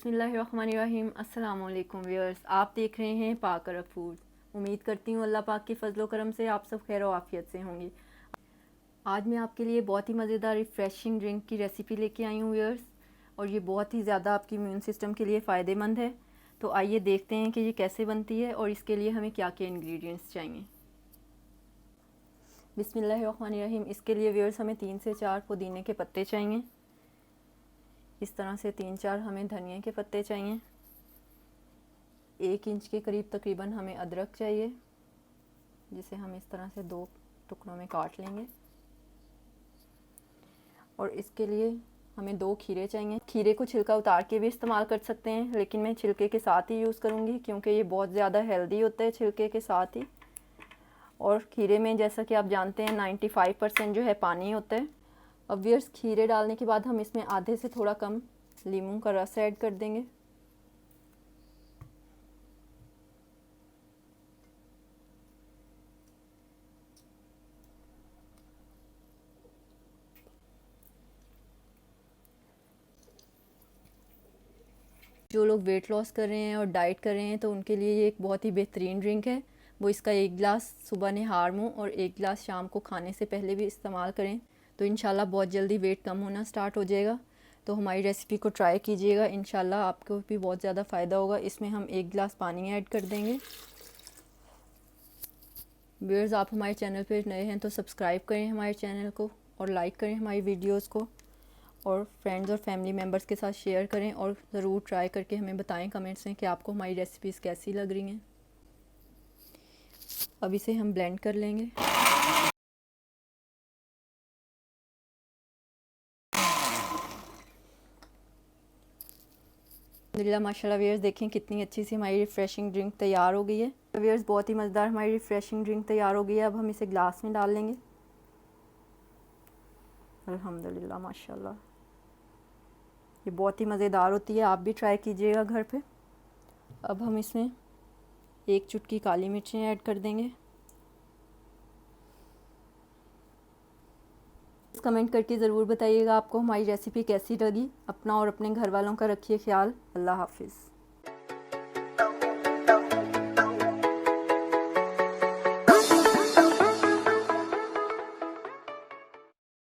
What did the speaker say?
बिस्मिल्लाहिर्रहमानिर्रहीम। अस्सलाम वालेकुम व्यूअर्स, आप देख रहे हैं पाक अरब फूड। उम्मीद करती हूँ अल्लाह पाक के फजलो करम से आप सब खैर और आफियत से होंगे। आज मैं आपके लिए बहुत ही मज़ेदार रिफ़्रेशिंग ड्रिंक की रेसिपी लेके आई हूँ व्यूअर्स, और ये बहुत ही ज़्यादा आपकी इम्यून सिस्टम के लिए फ़ायदेमंद है। तो आइए देखते हैं कि ये कैसे बनती है और इसके लिए हमें क्या क्या इंग्रेडिएंट्स चाहिए। बिस्मिल्लाहिर्रहमानिर्रहीम। इसके लिए व्यूअर्स हमें 3 से 4 पुदीने के पत्ते चाहिए। इस तरह से 3-4 हमें धनिया के पत्ते चाहिए। 1 इंच के करीब तकरीबन हमें अदरक चाहिए, जिसे हम इस तरह से 2 टुकड़ों में काट लेंगे। और इसके लिए हमें 2 खीरे चाहिए। खीरे को छिलका उतार के भी इस्तेमाल कर सकते हैं, लेकिन मैं छिलके के साथ ही यूज़ करूँगी क्योंकि ये बहुत ज़्यादा हेल्दी होता है छिलके के साथ ही। और खीरे में जैसा कि आप जानते हैं 95% जो है पानी होता है। अब व्यूअर्स, खीरे डालने के बाद हम इसमें आधे से थोड़ा कम लीमू का रस ऐड कर देंगे। जो लोग वेट लॉस कर रहे हैं और डाइट कर रहे हैं तो उनके लिए ये एक बहुत ही बेहतरीन ड्रिंक है। वो इसका 1 गिलास सुबह नहार मुँह और 1 गिलास शाम को खाने से पहले भी इस्तेमाल करें तो इंशाल्लाह बहुत जल्दी वेट कम होना स्टार्ट हो जाएगा। तो हमारी रेसिपी को ट्राई कीजिएगा, इंशाल्लाह आपको भी बहुत ज़्यादा फ़ायदा होगा। इसमें हम 1 गिलास पानी ऐड कर देंगे। व्यूअर्स, आप हमारे चैनल पर नए हैं तो सब्सक्राइब करें हमारे चैनल को और लाइक करें हमारी वीडियोज़ को, और फ्रेंड्स और फैमिली मेम्बर्स के साथ शेयर करें, और ज़रूर ट्राई करके हमें बताएं कमेंट्स में कि आपको हमारी रेसिपीज़ कैसी लग रही हैं। अब इसे हम ब्लेंड कर लेंगे। अल्हम्दुलिल्लाह माशाल्लाह व्यूअर्स, देखें कितनी अच्छी सी हमारी रिफ़्रेशिंग ड्रिंक तैयार हो गई है। व्यूअर्स, बहुत ही मज़ेदार हमारी रिफ़्रेशिंग ड्रिंक तैयार हो गई है। अब हम इसे ग्लास में डाल लेंगे। अल्हम्दुलिल्लाह माशाल्लाह, ये बहुत ही मज़ेदार होती है, आप भी ट्राई कीजिएगा घर पे। अब हम इसमें 1 चुटकी काली मिर्चें ऐड कर देंगे। कमेंट करके ज़रूर बताइएगा आपको हमारी रेसिपी कैसी लगी। अपना और अपने घर वालों का रखिए ख्याल। अल्लाह हाफिज़।